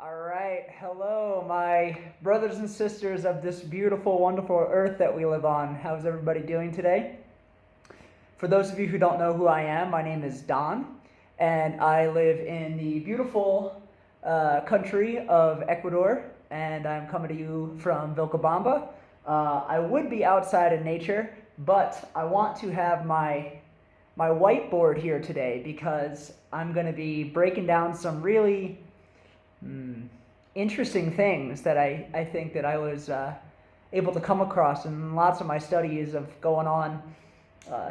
All right, hello, my brothers and sisters of this beautiful, wonderful earth that we live on. How's everybody doing today? For those of you who don't know who I am, my name is Don, and I live in the beautiful country of Ecuador, and I'm coming to you from Vilcabamba. I would be outside in nature, but I want to have my whiteboard here today because I'm going to be breaking down some really interesting things that I think that I was able to come across in lots of my studies of going on,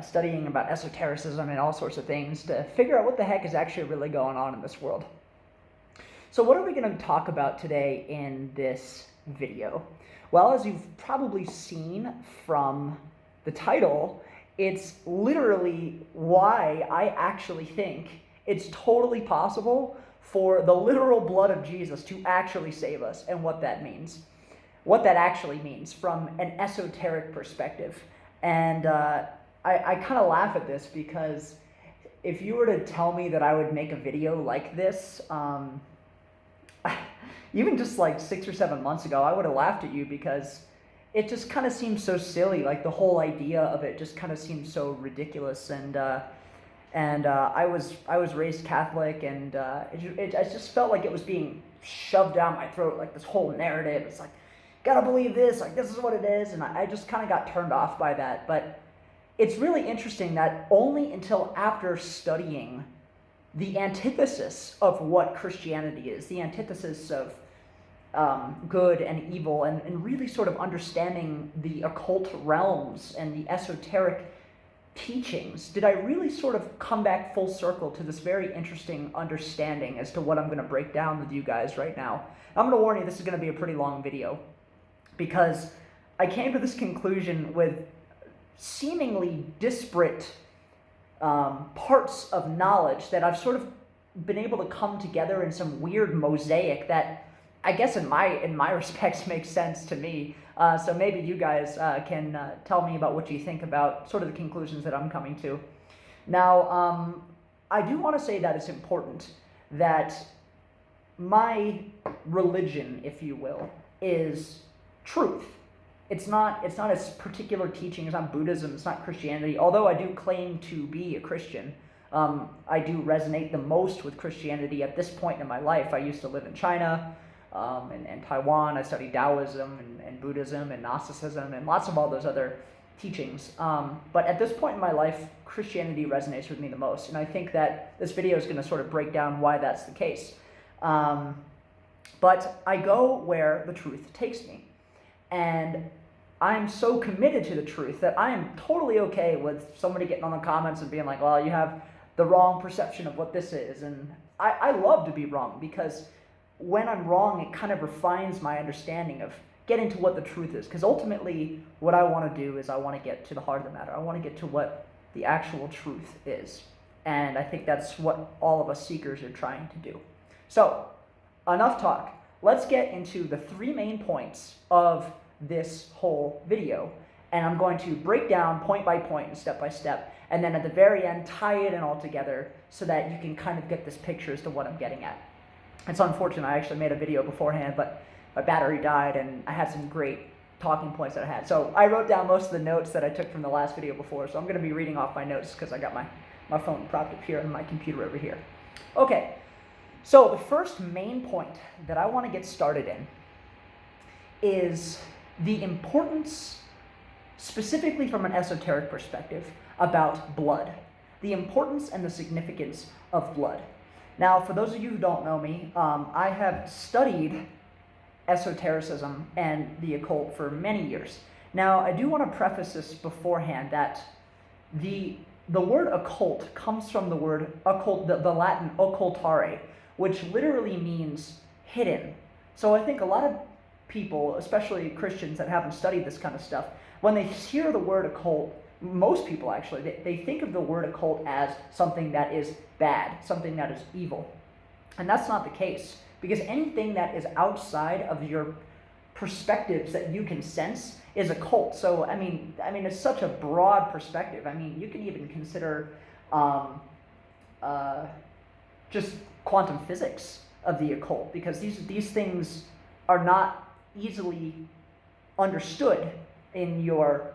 studying about esotericism and all sorts of things to figure out what the heck is actually really going on in this world. So what are we going to talk about today in this video? Well, as you've probably seen from the title, it's literally why I actually think it's totally possible for the literal blood of Jesus to actually save us, and what that means. What that actually means from an esoteric perspective. And I kind of laugh at this because if you were to tell me that I would make a video like this, even just like 6 or 7 months ago, I would have laughed at you because it just kind of seems so silly. Like the whole idea of it just kind of seems so ridiculous. And I was raised Catholic, and I just felt like it was being shoved down my throat, like this whole narrative. It's like, gotta believe this, like this is what it is, and I just kind of got turned off by that. But it's really interesting that only until after studying the antithesis of what Christianity is, the antithesis of good and evil, and really sort of understanding the occult realms and the esoteric teachings, did I really sort of come back full circle to this very interesting understanding as to what I'm going to break down with you guys right now. I'm going to warn you, this is going to be a pretty long video because I came to this conclusion with seemingly disparate parts of knowledge that I've sort of been able to come together in some weird mosaic that I guess in my respects makes sense to me. So maybe you guys can tell me about what you think about sort of the conclusions that I'm coming to. Now, I do want to say that it's important that my religion, if you will, is truth. It's not a particular teaching. It's not Buddhism. It's not Christianity. Although I do claim to be a Christian, I do resonate the most with Christianity at this point in my life. I used to live in China. And Taiwan. I studied Taoism and Buddhism and Gnosticism and lots of all those other teachings. But at this point in my life, Christianity resonates with me the most. And I think that this video is going to sort of break down why that's the case. But I go where the truth takes me. And I'm so committed to the truth that I am totally okay with somebody getting on the comments and being like, well, you have the wrong perception of what this is. And I love to be wrong because when I'm wrong, it kind of refines my understanding of getting to what the truth is. Because ultimately, what I want to do is I want to get to the heart of the matter. I want to get to what the actual truth is. And I think that's what all of us seekers are trying to do. So, enough talk. Let's get into the 3 main points of this whole video. And I'm going to break down point by point and step by step. And then at the very end, tie it in all together so that you can kind of get this picture as to what I'm getting at. It's unfortunate, I actually made a video beforehand, but my battery died and I had some great talking points that I had. So I wrote down most of the notes that I took from the last video before, so I'm going to be reading off my notes because I got my phone propped up here and my computer over here. Okay, so the first main point that I want to get started in is the importance, specifically from an esoteric perspective, about blood. The importance and the significance of blood. Now, for those of you who don't know me, I have studied esotericism and the occult for many years. Now, I do want to preface this beforehand that the word occult comes from the word occult, the Latin occultare, which literally means hidden. So I think a lot of people, especially Christians that haven't studied this kind of stuff, when they hear the word occult, most people actually, they think of the word occult as something that is bad, something that is evil. And that's not the case, because anything that is outside of your perspectives that you can sense is occult. So, I mean, it's such a broad perspective. I mean, you can even consider just quantum physics of the occult, because these things are not easily understood in your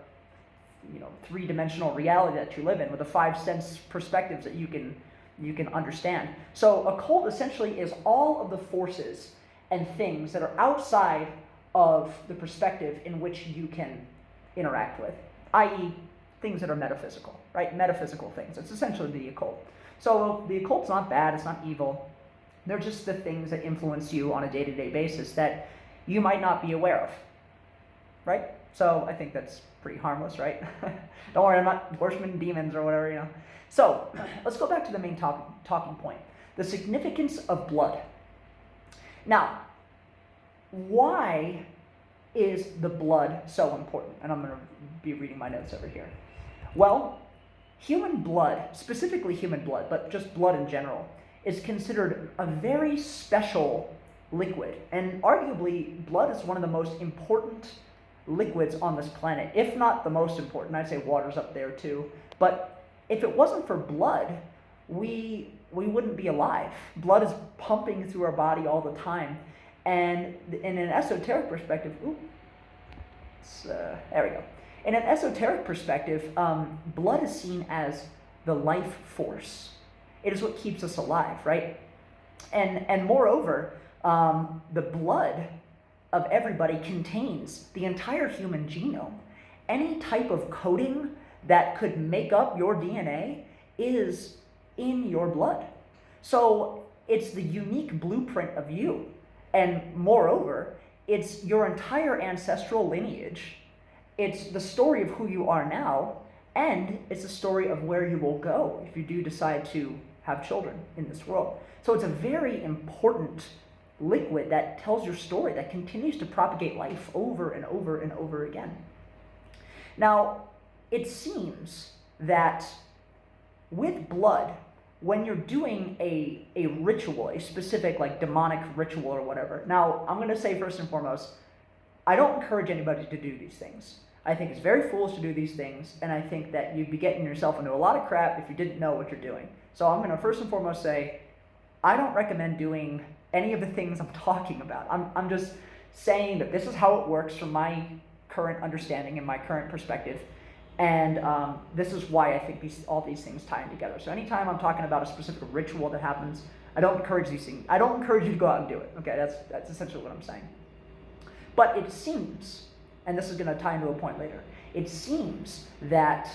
three-dimensional reality that you live in, with the five sense perspectives that you can understand. So occult essentially is all of the forces and things that are outside of the perspective in which you can interact with, i.e. things that are metaphysical, right? Metaphysical things. It's essentially the occult. So the occult's not bad, it's not evil. They're just the things that influence you on a day-to-day basis that you might not be aware of, right? So I think that's pretty harmless, right? Don't worry, I'm not worshiping demons or whatever, So let's go back to the main talking point, the significance of blood. Now, why is the blood so important? And I'm going to be reading my notes over here. Well, human blood, specifically human blood, but just blood in general, is considered a very special liquid. And arguably, blood is one of the most important liquids on this planet, if not the most important. I'd say water's up there too. But if it wasn't for blood, we wouldn't be alive. Blood is pumping through our body all the time. And in an esoteric perspective, there we go. In an esoteric perspective, blood is seen as the life force. It is what keeps us alive, right? And moreover, the blood of everybody contains the entire human genome. Any type of coding that could make up your DNA is in your blood. So it's the unique blueprint of you. And moreover, it's your entire ancestral lineage. It's the story of who you are now, and it's the story of where you will go if you do decide to have children in this world. So it's a very important liquid that tells your story, that continues to propagate life over and over and over again. Now, it seems that with blood, when you're doing a ritual, a specific like demonic ritual or whatever. Now, I'm going to say first and foremost, I don't encourage anybody to do these things. I think it's very foolish to do these things, and I think that you'd be getting yourself into a lot of crap if you didn't know what you're doing. So I'm going to first and foremost say, I don't recommend doing any of the things I'm talking about. I'm just saying that this is how it works from my current understanding and my current perspective. And this is why I think all these things tie in together. So anytime I'm talking about a specific ritual that happens, I don't encourage these things. I don't encourage you to go out and do it. Okay, that's essentially what I'm saying. But it seems, and this is going to tie into a point later, it seems that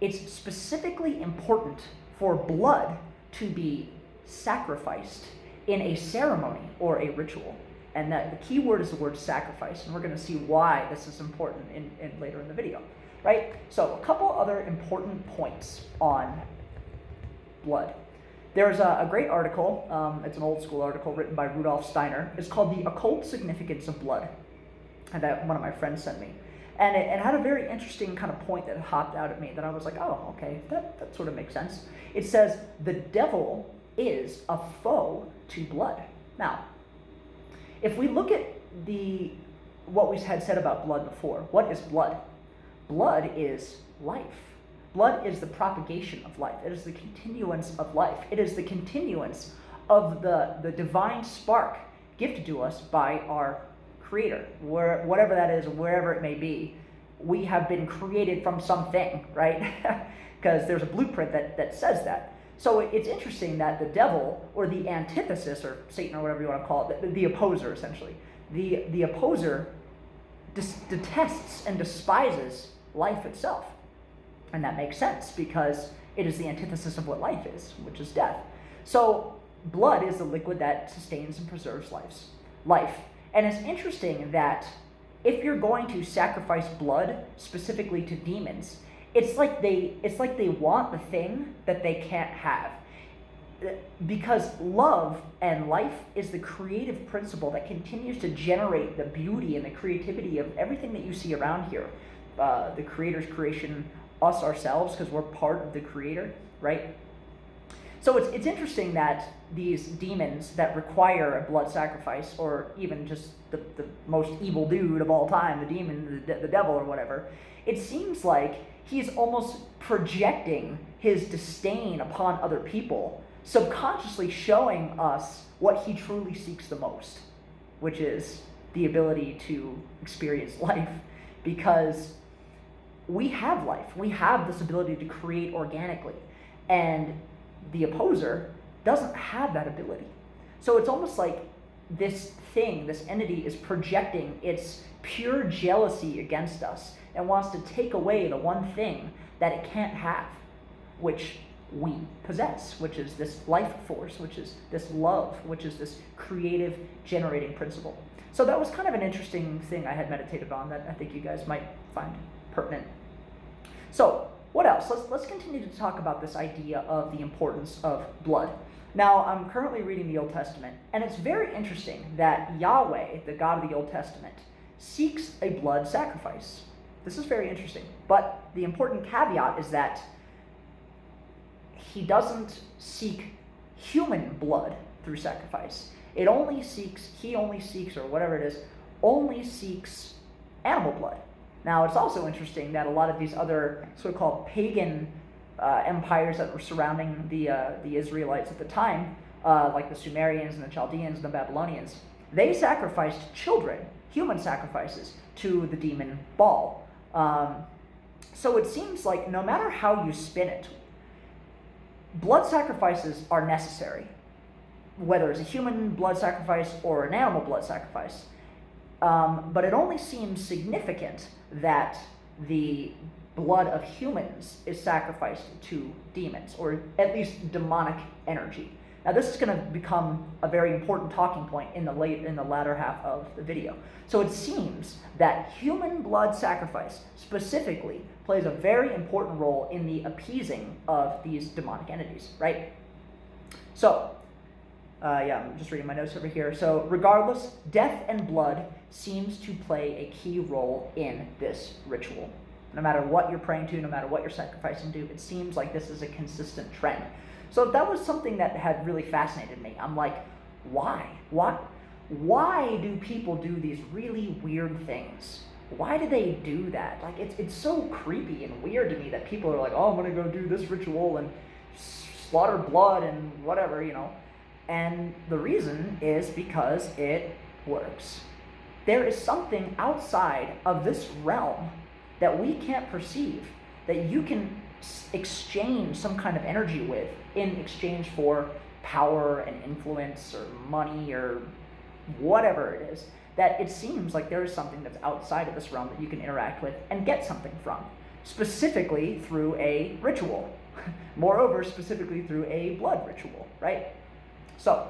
it's specifically important for blood to be sacrificed in a ceremony or a ritual. And that the key word is the word sacrifice. And we're going to see why this is important in later in the video. Right? So a couple other important points on blood. There's a great article, it's an old school article written by Rudolf Steiner. It's called The Occult Significance of Blood, and that one of my friends sent me. And it had a very interesting kind of point that hopped out at me that I was like, oh, okay, that sort of makes sense. It says, the devil is a foe to blood. Now, if we look at what we had said about blood before, what is blood? Blood is life. Blood is the propagation of life. It is the continuance of life. It is the continuance of the divine spark gifted to us by our Creator. Whatever that is, wherever it may be, we have been created from something, right? Because there's a blueprint that says that. So it's interesting that the devil, or the antithesis, or Satan, or whatever you want to call it, the opposer essentially, the opposer detests and despises life itself. And that makes sense because it is the antithesis of what life is, which is death. So blood is the liquid that sustains and preserves life. And it's interesting that if you're going to sacrifice blood specifically to demons, it's like they want the thing that they can't have. Because love and life is the creative principle that continues to generate the beauty and the creativity of everything that you see around here. The Creator's creation, us ourselves, because we're part of the Creator, right? So it's interesting that these demons that require a blood sacrifice, or even just the most evil dude of all time, the demon, the devil or whatever, it seems like he's almost projecting his disdain upon other people subconsciously showing us what he truly seeks the most, which is the ability to experience life, because we have life. We have this ability to create organically, and the opposer doesn't have that ability. So it's almost like this thing, this entity, is projecting its pure jealousy against us and wants to take away the one thing that it can't have, which we possess, which is this life force, which is this love, which is this creative generating principle. So that was kind of an interesting thing I had meditated on that I think you guys might find pertinent. So what else? Let's continue to talk about this idea of the importance of blood. Now, I'm currently reading the Old Testament, and it's very interesting that Yahweh, the God of the Old Testament, seeks a blood sacrifice. This is very interesting. But the important caveat is that he doesn't seek human blood through sacrifice. He only seeks, or whatever it is, only seeks animal blood. Now, it's also interesting that a lot of these other so-called pagan empires that were surrounding the Israelites at the time, like the Sumerians and the Chaldeans and the Babylonians, they sacrificed children, human sacrifices, to the demon Baal. So it seems like no matter how you spin it, blood sacrifices are necessary, whether it's a human blood sacrifice or an animal blood sacrifice. But it only seems significant that the blood of humans is sacrificed to demons, or at least demonic energy. Now, this is going to become a very important talking point in the latter half of the video. So it seems that human blood sacrifice specifically plays a very important role in the appeasing of these demonic entities, right? So, I'm just reading my notes over here. So, regardless, death and blood seems to play a key role in this ritual. No matter what you're praying to, no matter what you're sacrificing to, it seems like this is a consistent trend. So that was something that had really fascinated me. I'm like, why? Why do people do these really weird things? Why do they do that? Like, it's so creepy and weird to me that people are like, oh, I'm going to go do this ritual and slaughter blood and whatever, And the reason is because it works. There is something outside of this realm that we can't perceive, that you can exchange some kind of energy with in exchange for power and influence or money or whatever it is, that it seems like there is something that's outside of this realm that you can interact with and get something from, specifically through a ritual. Moreover, specifically through a blood ritual, right? So,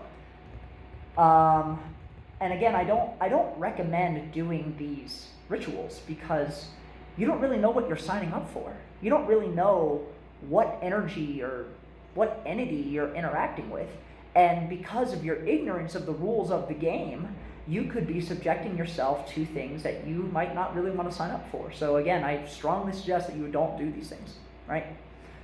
and again, I don't recommend doing these rituals because you don't really know what you're signing up for. You don't really know what energy or what entity you're interacting with. And because of your ignorance of the rules of the game, you could be subjecting yourself to things that you might not really want to sign up for. So again, I strongly suggest that you don't do these things, right?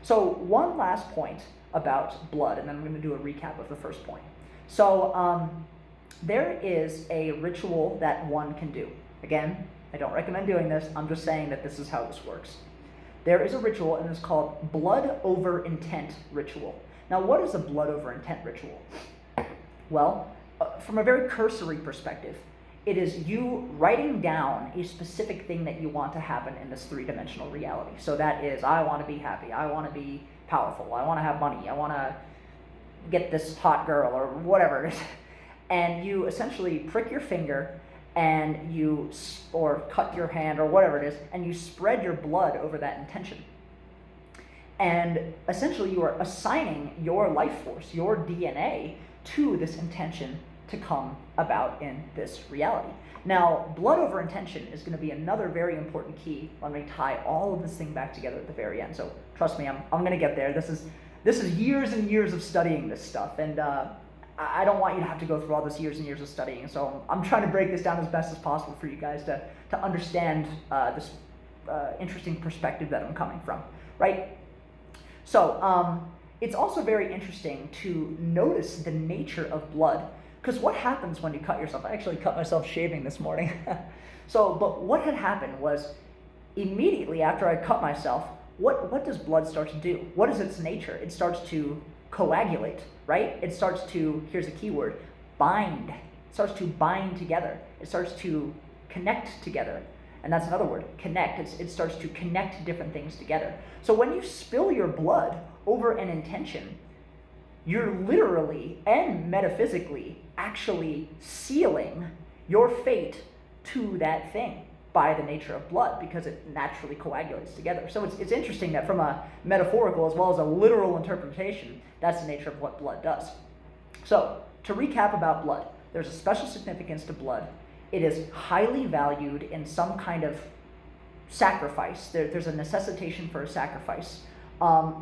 So one last point about blood, and then I'm going to do a recap of the first point. So there is a ritual that one can do. Again, I don't recommend doing this. I'm just saying that this is how this works. There is a ritual, and it's called blood over intent ritual. Now, what is a blood over intent ritual? Well, from a very cursory perspective, it is you writing down a specific thing that you want to happen in this three-dimensional reality. So that is, I want to be happy, I want to be powerful, I want to have money, I want to get this hot girl, or whatever it is. And you essentially prick your finger, and or cut your hand, or whatever it is, and you spread your blood over that intention. And essentially you are assigning your life force, your DNA, to this intention to come about in this reality. Now, blood over intention is going to be another very important key when we tie all of this thing back together at the very end. So trust me, I'm going to get there. This is years and years of studying this stuff, and I don't want you to have to go through all this years and years of studying. So I'm trying to break this down as best as possible for you guys to understand this interesting perspective that I'm coming from, right? So it's also very interesting to notice the nature of blood, because what happens when you cut yourself? I actually cut myself shaving this morning. But what had happened was, immediately after I cut myself, what does blood start to do? What is its nature? It starts to coagulate, right? It starts to, here's a key word, bind. It starts to bind together. It starts to connect together. And that's another word, connect. It starts to connect different things together. So when you spill your blood over an intention, you're literally and metaphysically actually sealing your fate to that thing by the nature of blood, because it naturally coagulates together. So it's interesting that from a metaphorical as well as a literal interpretation, that's the nature of what blood does. So to recap about blood, there's a special significance to blood. It is highly valued in some kind of sacrifice. There's a necessitation for a sacrifice.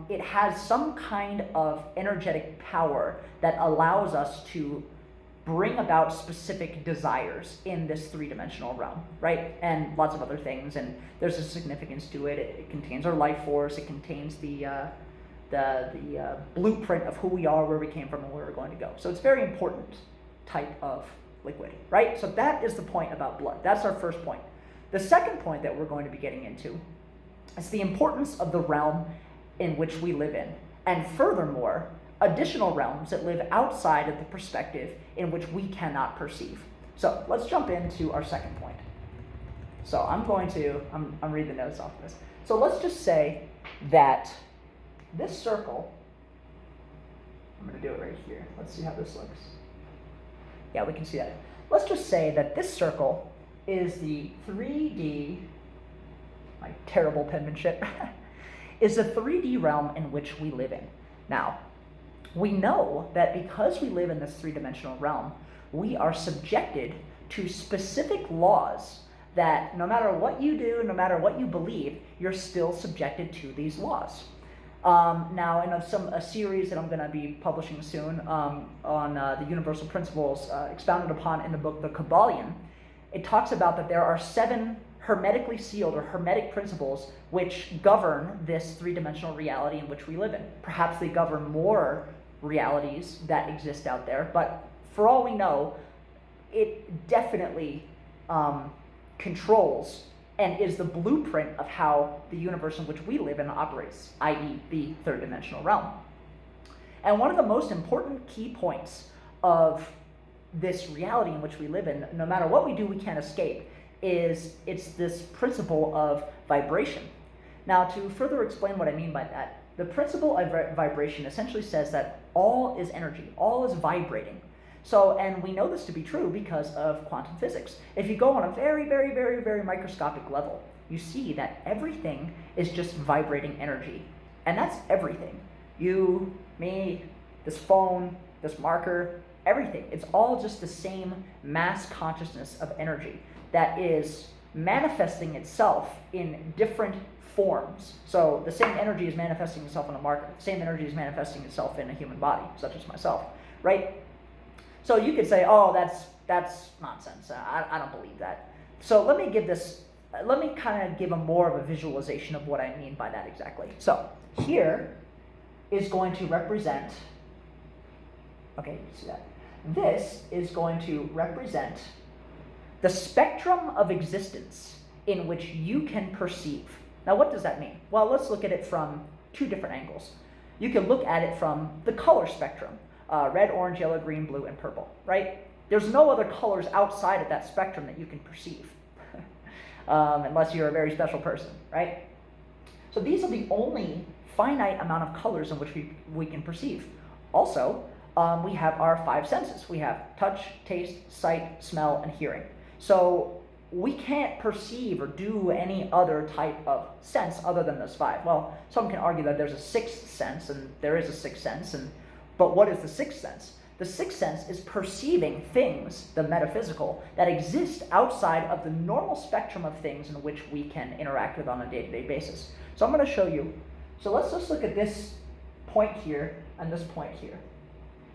It has some kind of energetic power that allows us to bring about specific desires in this three-dimensional realm, right? And lots of other things, and there's a significance to it. It contains our life force. It contains the blueprint of who we are, where we came from, and where we're going to go. So it's a very important type of liquid, right? So that is the point about blood. That's our first point. The second point that we're going to be getting into is the importance of the realm in which we live in, and furthermore, additional realms that live outside of the perspective in which we cannot perceive. So let's jump into our second point. So I'm reading the notes off of this. So let's just say that this circle, I'm going to do it right here. Let's see how this looks. Yeah, we can see that. Let's just say that this circle is the 3D, my terrible penmanship, is the 3D realm in which we live in. Now, we know that because we live in this three-dimensional realm, we are subjected to specific laws that no matter what you do, no matter what you believe, you're still subjected to these laws. Now, in a series that I'm going to be publishing soon on the universal principles expounded upon in the book The Kabbalion, it talks about that there are 7 hermetically sealed or hermetic principles which govern this three-dimensional reality in which we live in. Perhaps they govern more realities that exist out there, but for all we know, it definitely controls and is the blueprint of how the universe in which we live in operates, i.e. the third dimensional realm. And one of the most important key points of this reality in which we live in, no matter what we do, we can't escape, it's this principle of vibration. Now, to further explain what I mean by that, the principle of vibration essentially says that all is energy, all is vibrating. So, and we know this to be true because of quantum physics. If you go on a very, very, very, very microscopic level, you see that everything is just vibrating energy. And that's everything. You, me, this phone, this marker, everything. It's all just the same mass consciousness of energy that is manifesting itself in different forms. So the same energy is manifesting itself in a marker. The same energy is manifesting itself in a human body, such as myself, right? So you could say, oh, that's nonsense. I don't believe that. So let me kind of give a more of a visualization of what I mean by that exactly. So here is going to represent, okay, you can see that. This is going to represent the spectrum of existence in which you can perceive. Now, what does that mean? Well, let's look at it from 2 different angles. You can look at it from the color spectrum, red, orange, yellow, green, blue, and purple, right? There's no other colors outside of that spectrum that you can perceive, unless you're a very special person, right? So these are the only finite amount of colors in which we can perceive. Also, we have our 5 senses. We have touch, taste, sight, smell, and hearing. So we can't perceive or do any other type of sense other than those 5. Well, some can argue that there's a 6th sense, and there is a 6th sense, but what is the 6th sense? The 6th sense is perceiving things, the metaphysical, that exist outside of the normal spectrum of things in which we can interact with on a day-to-day basis. So I'm going to show you. So let's just look at this point here and this point here.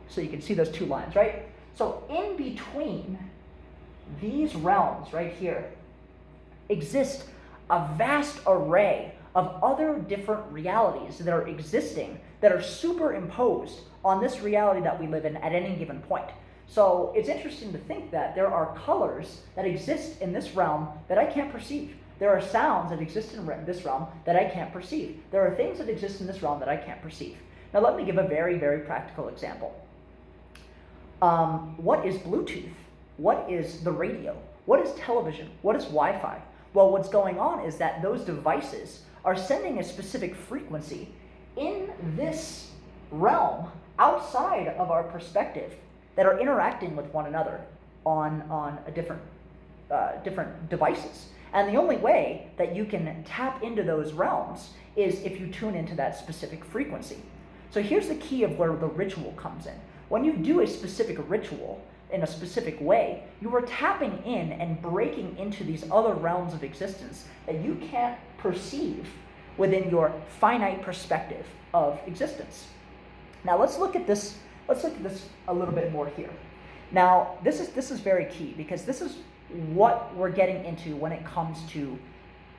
So you can see those 2 lines, right? So in between these realms right here exist a vast array of other different realities that are existing, that are superimposed on this reality that we live in at any given point. So it's interesting to think that there are colors that exist in this realm that I can't perceive. There are sounds that exist in this realm that I can't perceive. There are things that exist in this realm that I can't perceive. Now let me give a very, very practical example. What is Bluetooth? What is the radio? What is television? What is Wi-Fi? Well, what's going on is that those devices are sending a specific frequency in this realm outside of our perspective that are interacting with one another on a different devices. And the only way that you can tap into those realms is if you tune into that specific frequency. So here's the key of where the ritual comes in. When you do a specific ritual in a specific way, you are tapping in and breaking into these other realms of existence that you can't perceive within your finite perspective of existence. Now let's look at this a little bit more here. Now this is very key, because this is what we're getting into when it comes to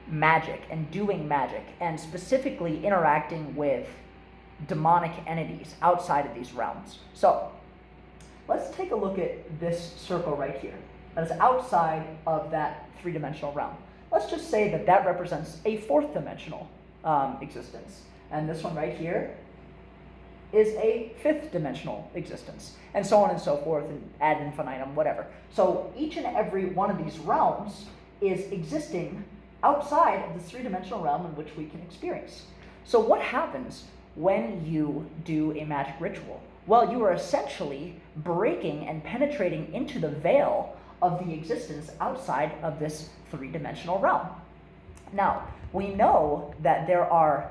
magic and doing magic, and specifically interacting with demonic entities outside of these realms. So let's take a look at this circle right here that is outside of that three-dimensional realm. Let's just say that that represents a fourth dimensional existence, and this one right here is a fifth dimensional existence, and so on and so forth, and ad infinitum, whatever. So each and every one of these realms is existing outside of the three-dimensional realm in which we can experience. So what happens when you do a magic ritual? Well, you are essentially breaking and penetrating into the veil of the existence outside of this three-dimensional realm. Now, we know that there are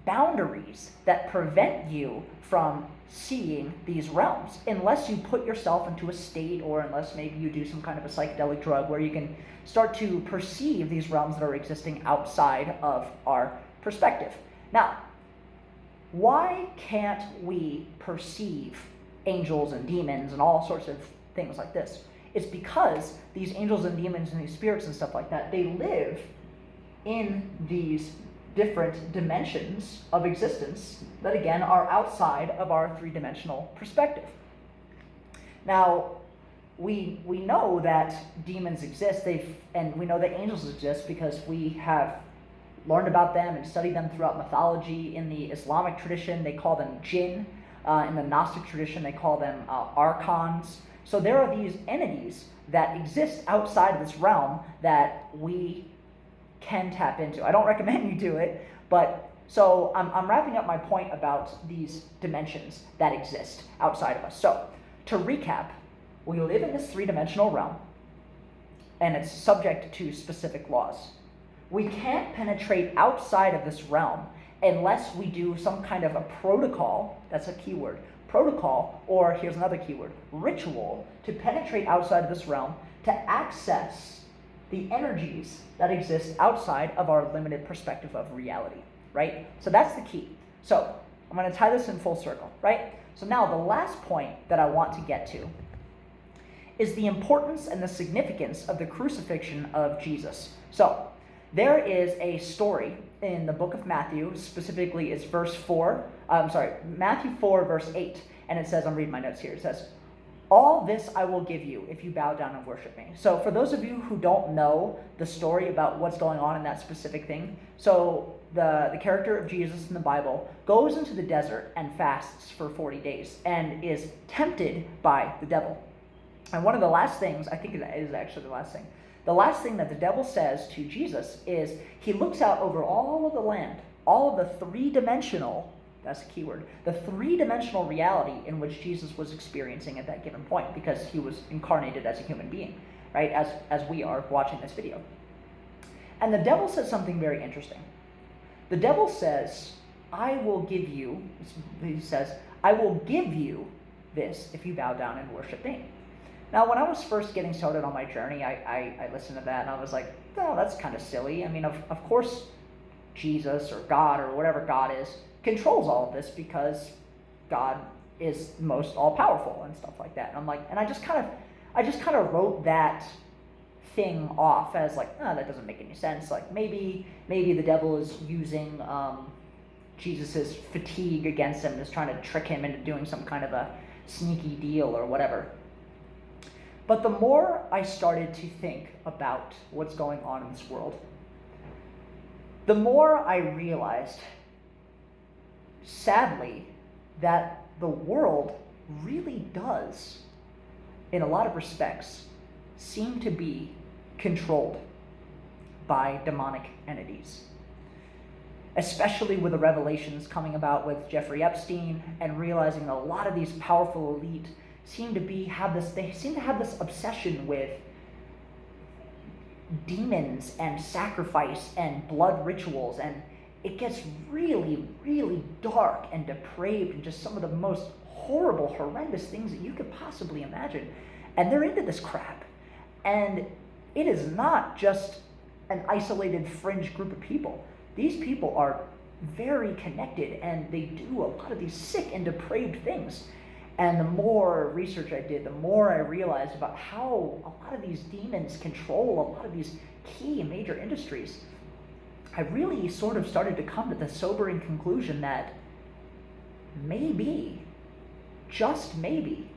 boundaries that prevent you from seeing these realms unless you put yourself into a state, or unless maybe you do some kind of a psychedelic drug where you can start to perceive these realms that are existing outside of our perspective. Now, why can't we perceive angels and demons and all sorts of things like this? It's because these angels and demons and these spirits and stuff like that, they live in these different dimensions of existence that, again, are outside of our three-dimensional perspective. Now, we know that demons exist, and we know that angels exist because we have learned about them and studied them throughout mythology. In the Islamic tradition, they call them jinn. In the Gnostic tradition, they call them archons. So there are these entities that exist outside of this realm that we can tap into. I don't recommend you do it, but so I'm wrapping up my point about these dimensions that exist outside of us. So to recap, we live in this three-dimensional realm, and it's subject to specific laws. We can't penetrate outside of this realm unless we do some kind of a protocol, that's a keyword, protocol, or here's another keyword, ritual, to penetrate outside of this realm to access the energies that exist outside of our limited perspective of reality, right? So that's the key. So I'm going to tie this in full circle, right? So now the last point that I want to get to is the importance and the significance of the crucifixion of Jesus. So there is a story in the book of Matthew, specifically it's Matthew 4, verse 8, and it says, I'm reading my notes here, it says, "All this I will give you if you bow down and worship me." So for those of you who don't know the story about what's going on in that specific thing, so the character of Jesus in the Bible goes into the desert and fasts for 40 days and is tempted by the devil. And one of the last things, I think it is actually the last thing that the devil says to Jesus is he looks out over all of the land, all of the three-dimensional, that's a keyword, the three-dimensional reality in which Jesus was experiencing at that given point, because he was incarnated as a human being, right, as we are watching this video. And the devil says something very interesting. The devil says, I will give you this if you bow down and worship me. Now, when I was first getting started on my journey, I listened to that and I was like, oh, that's kind of silly. I mean, of course, Jesus or God or whatever God is controls all of this because God is most all-powerful and stuff like that. And I'm like, and I just kind of wrote that thing off as like, oh, that doesn't make any sense. Like maybe the devil is using Jesus's fatigue against him, is trying to trick him into doing some kind of a sneaky deal or whatever. But the more I started to think about what's going on in this world, the more I realized, sadly, that the world really does, in a lot of respects, seem to be controlled by demonic entities. Especially with the revelations coming about with Jeffrey Epstein, and realizing that a lot of these powerful elite seem to have this obsession with demons and sacrifice and blood rituals, and it gets really, really dark and depraved and just some of the most horrible, horrendous things that you could possibly imagine. And they're into this crap. And it is not just an isolated fringe group of people. These people are very connected, and they do a lot of these sick and depraved things. And the more research I did, the more I realized about how a lot of these demons control a lot of these key major industries. I really sort of started to come to the sobering conclusion that maybe, just maybe,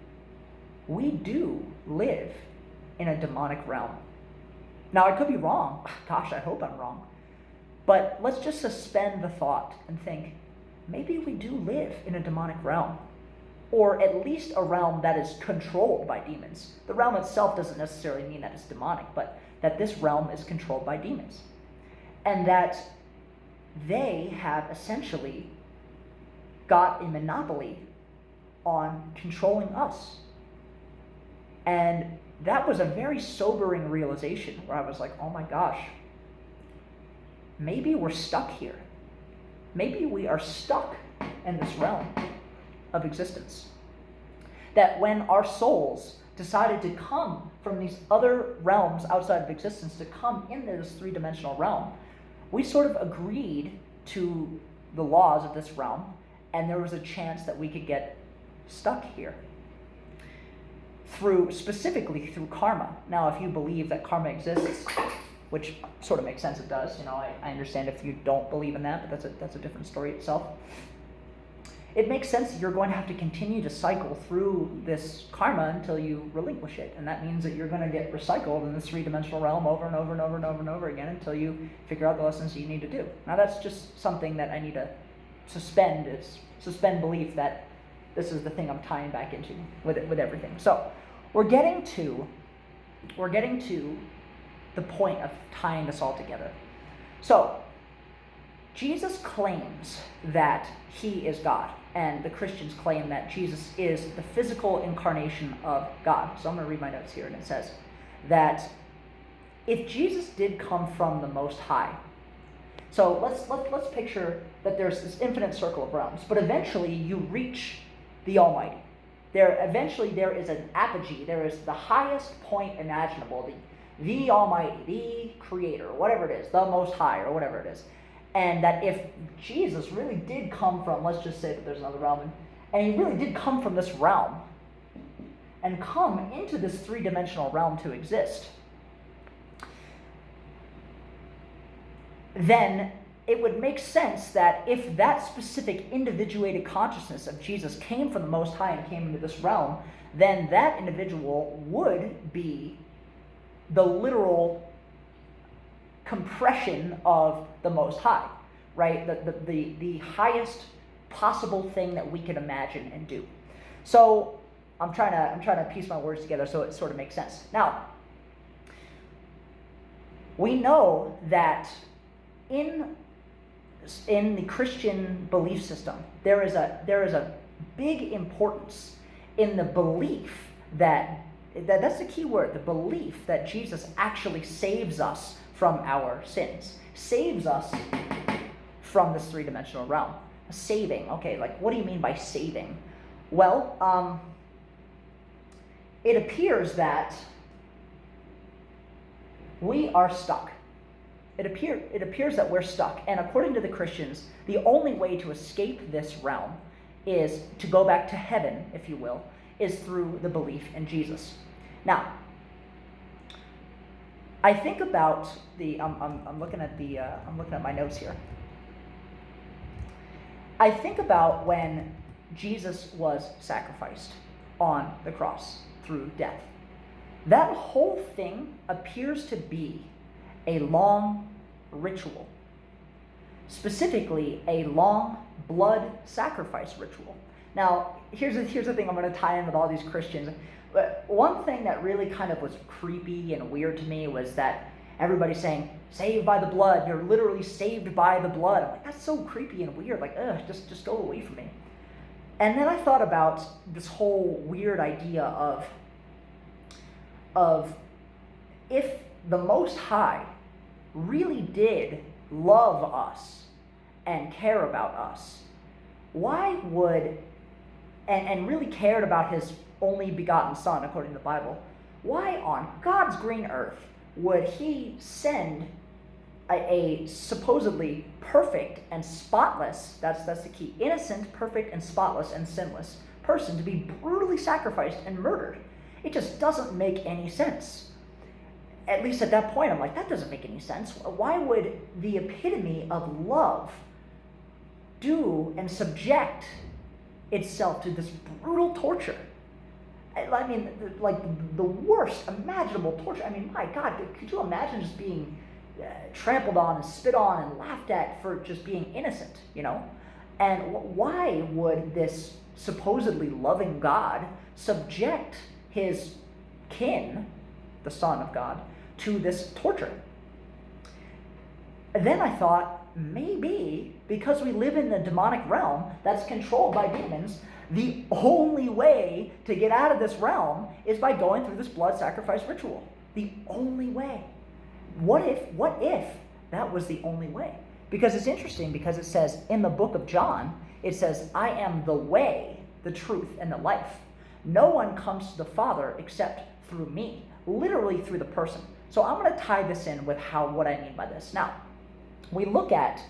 we do live in a demonic realm. Now, I could be wrong. Gosh, I hope I'm wrong. But let's just suspend the thought and think, maybe we do live in a demonic realm. Or at least a realm that is controlled by demons. The realm itself doesn't necessarily mean that it's demonic, but that this realm is controlled by demons. And that they have essentially got a monopoly on controlling us. And that was a very sobering realization, where I was like, oh my gosh, maybe we're stuck here. Maybe we are stuck in this realm of existence. That when our souls decided to come from these other realms outside of existence, to come into this three-dimensional realm, we sort of agreed to the laws of this realm, and there was a chance that we could get stuck here. Specifically through karma. Now, if you believe that karma exists, which sort of makes sense, it does. I understand if you don't believe in that, but that's a different story itself. It makes sense that you're going to have to continue to cycle through this karma until you relinquish it. And that means that you're going to get recycled in this three-dimensional realm over and over and over and over and over again until you figure out the lessons that you need to do. Now, that's just something that I need to suspend belief that this is the thing I'm tying back into with everything. So we're getting to the point of tying this all together. So Jesus claims that he is God, and the Christians claim that Jesus is the physical incarnation of God. So I'm going to read my notes here, and it says that if Jesus did come from the Most High, so let's picture that there's this infinite circle of realms, but eventually you reach the Almighty. Eventually there is an apogee, there is the highest point imaginable, the Almighty, the Creator, whatever it is, the Most High, or whatever it is. And that if Jesus really did come from, let's just say that there's another realm, and he really did come from this realm, and come into this three-dimensional realm to exist, then it would make sense that if that specific individuated consciousness of Jesus came from the Most High and came into this realm, then that individual would be the literal compression of the Most High, right? The highest possible thing that we can imagine and do. So I'm trying to piece my words together so it sort of makes sense. Now, we know that in the Christian belief system, there is a big importance in the belief that's the key word, the belief that Jesus actually saves us from our sins, saves us from this three-dimensional realm. Saving, okay, like what do you mean by saving? Well, it appears that we are stuck. It appears that we're stuck, and according to the Christians, the only way to escape this realm is to go back to heaven, if you will, is through the belief in Jesus. Now, I think about I'm looking at my notes here. I think about when Jesus was sacrificed on the cross through death. That whole thing appears to be a long ritual, specifically a long blood sacrifice ritual Now, here's the thing I'm going to tie in with all these Christians. But one thing that really kind of was creepy and weird to me was that everybody's saying, saved by the blood, you're literally saved by the blood. I'm like, that's so creepy and weird. Like, ugh, just go away from me. And then I thought about this whole weird idea of if the Most High really did love us and care about us, why would, and really cared about his only begotten Son, according to the Bible, why on God's green earth would he send a supposedly perfect and spotless, that's the key, innocent, perfect, and spotless, and sinless person to be brutally sacrificed and murdered? It just doesn't make any sense. At least at that point, I'm like, that doesn't make any sense. Why would the epitome of love do and subject itself to this brutal torture? I mean, like the worst imaginable torture. I mean, my God, could you imagine just being trampled on and spit on and laughed at for just being innocent, you know? And why would this supposedly loving God subject his kin, the Son of God, to this torture? And then I thought, maybe because we live in the demonic realm that's controlled by demons, the only way to get out of this realm is by going through this blood sacrifice ritual. The only way. What if that was the only way? Because it's interesting, because it says in the book of John, it says, I am the way, the truth, and the life. No one comes to the Father except through me, literally through the person. So I'm going to tie this in with what I mean by this. Now, we look at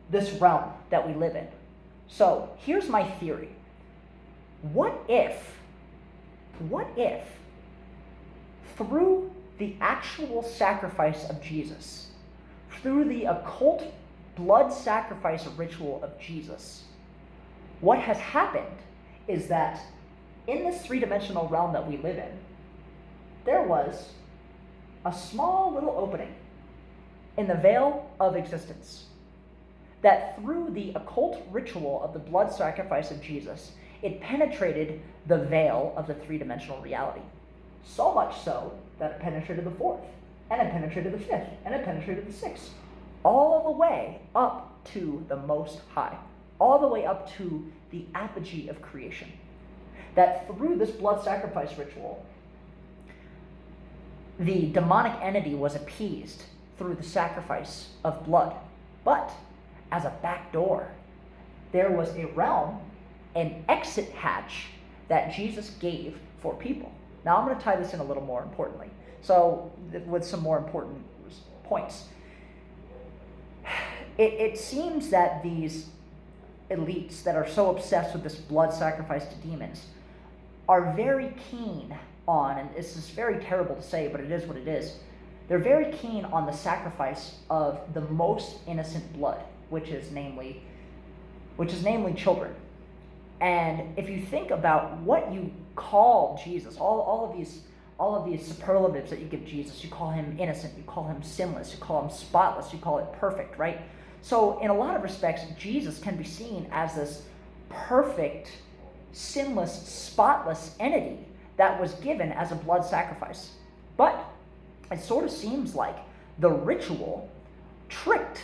this realm that we live in. So here's my theory. What if through the actual sacrifice of Jesus, through the occult blood sacrifice ritual of Jesus, what has happened is that in this three-dimensional realm that we live in, there was a small little opening in the veil of existence that through the occult ritual of the blood sacrifice of Jesus, it penetrated the veil of the three-dimensional reality. So much so that it penetrated the fourth, and it penetrated the fifth, and it penetrated the sixth, all the way up to the Most High, all the way up to the apogee of creation. That through this blood sacrifice ritual, the demonic entity was appeased through the sacrifice of blood. But as a back door, there was a realm, an exit hatch that Jesus gave for people. Now I'm going to tie this in a little more importantly. So with some more important points. It seems that these elites that are so obsessed with this blood sacrifice to demons are very keen on, and this is very terrible to say, but it is what it is, they're very keen on the sacrifice of the most innocent blood, which is namely children. And if you think about what you call Jesus, all of these superlatives that you give Jesus, you call him innocent, you call him sinless, you call him spotless, you call it perfect, right? So in a lot of respects, Jesus can be seen as this perfect, sinless, spotless entity that was given as a blood sacrifice. But it sort of seems like the ritual tricked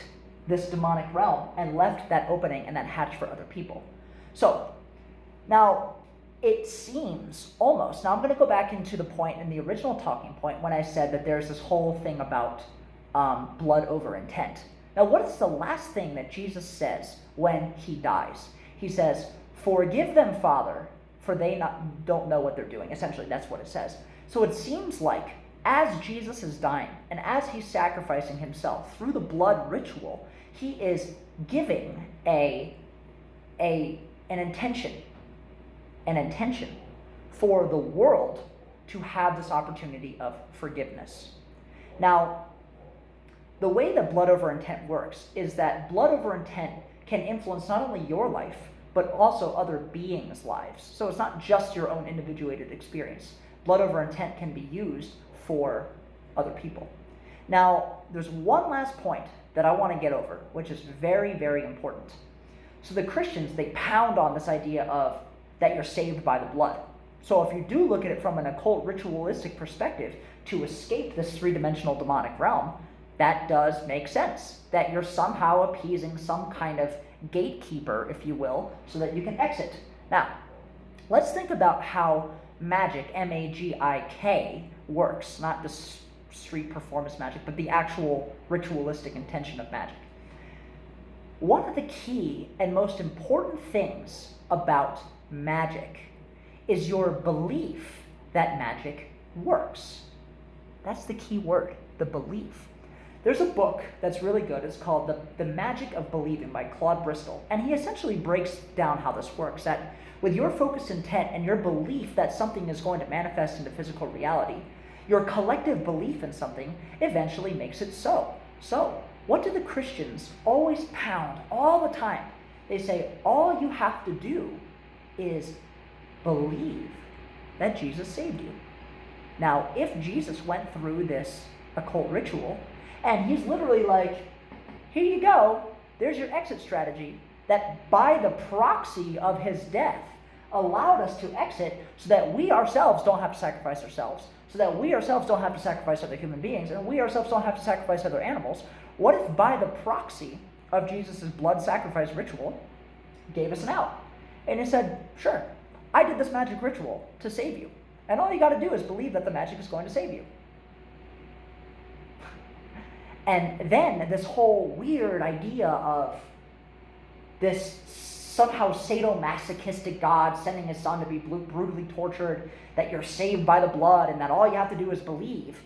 this demonic realm and left that opening and that hatch for other people. So now it seems almost, now I'm going to go back into the point in the original talking point when I said that there's this whole thing about blood over intent. Now what is the last thing that Jesus says when he dies? He says, forgive them, Father, for they don't know what they're doing. Essentially, that's what it says. So it seems like as Jesus is dying and as he's sacrificing himself through the blood ritual, he is giving an intention for the world to have this opportunity of forgiveness. Now, the way that blood over intent works is that blood over intent can influence not only your life, but also other beings' lives. So it's not just your own individuated experience. Blood over intent can be used for other people. Now, there's one last point that I want to get over, which is very, very important. So the Christians, they pound on this idea of that you're saved by the blood. So if you do look at it from an occult ritualistic perspective, to escape this three-dimensional demonic realm, that does make sense. That you're somehow appeasing some kind of gatekeeper, if you will, so that you can exit. Now, let's think about how magic, M-A-G-I-K, works. Not the street performance magic, but the actual ritualistic intention of magic. One of the key and most important things about magic is your belief that magic works. That's the key word, the belief. There's a book that's really good. It's called The Magic of Believing by Claude Bristol. And he essentially breaks down how this works, that with your focused intent and your belief that something is going to manifest into physical reality, your collective belief in something eventually makes it so. So, what do the Christians always pound all the time? They say, all you have to do is believe that Jesus saved you. Now, if Jesus went through this occult ritual, and he's literally like, here you go, there's your exit strategy, that by the proxy of his death allowed us to exit so that we ourselves don't have to sacrifice ourselves, so that we ourselves don't have to sacrifice other human beings, and we ourselves don't have to sacrifice other animals. What if by the proxy of Jesus' blood sacrifice ritual gave us an out? And he said, sure, I did this magic ritual to save you. And all you got to do is believe that the magic is going to save you. And then this whole weird idea of this somehow sadomasochistic God sending his son to be brutally tortured, that you're saved by the blood, and that all you have to do is believe.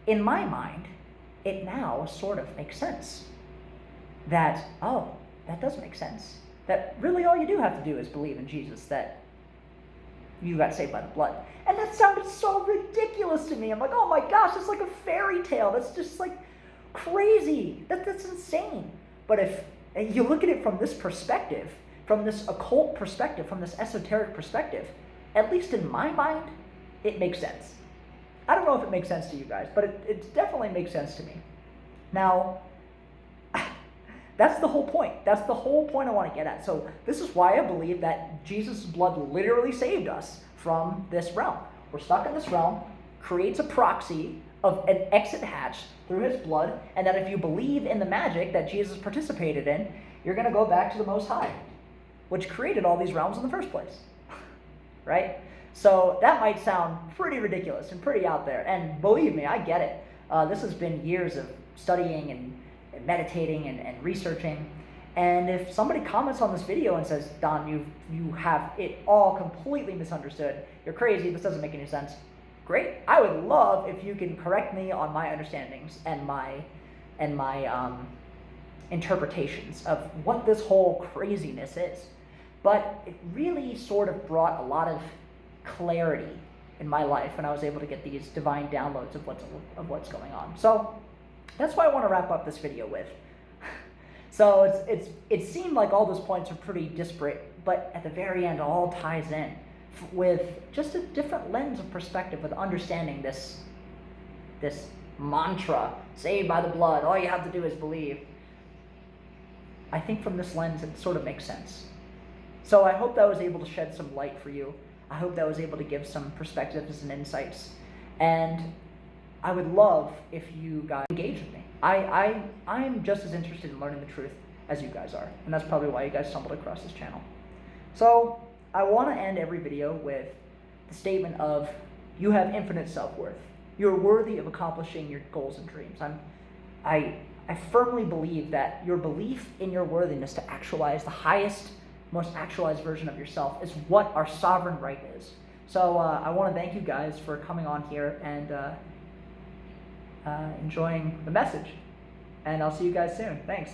In my mind, it now sort of makes sense. That, oh, that does make sense. That really all you do have to do is believe in Jesus, that you got saved by the blood. And that sounded so ridiculous to me. I'm like, oh my gosh, it's like a fairy tale. That's just like crazy. That's insane. But if you look at it from this perspective, from this occult perspective, from this esoteric perspective, at least in my mind, it makes sense. I don't know if it makes sense to you guys, but it definitely makes sense to me. Now, that's the whole point. That's the whole point I want to get at. So this is why I believe that Jesus' blood literally saved us from this realm. We're stuck in this realm, creates a proxy of an exit hatch through his blood, and that if you believe in the magic that Jesus participated in, you're going to go back to the Most High, which created all these realms in the first place. Right? So that might sound pretty ridiculous and pretty out there. And believe me, I get it. This has been years of studying and meditating and researching. And if somebody comments on this video and says, Don, you have it all completely misunderstood, you're crazy, this doesn't make any sense, great. I would love if you can correct me on my understandings and my interpretations of what this whole craziness is. But it really sort of brought a lot of clarity in my life, and I was able to get these divine downloads of what's going on. So that's why I want to wrap up this video with. So it seemed like all those points are pretty disparate, but at the very end, it all ties in with just a different lens of perspective, with understanding this mantra, saved by the blood, all you have to do is believe. I think from this lens, it sort of makes sense. So I hope that was able to shed some light for you. I hope that was able to give some perspectives and insights. And I would love if you guys engage with me. I'm just as interested in learning the truth as you guys are. And that's probably why you guys stumbled across this channel. So I want to end every video with the statement of, you have infinite self-worth. You're worthy of accomplishing your goals and dreams. I firmly believe that your belief in your worthiness to actualize the highest, most actualized version of yourself is what our sovereign right is. So I want to thank you guys for coming on here and enjoying the message. And I'll see you guys soon. Thanks.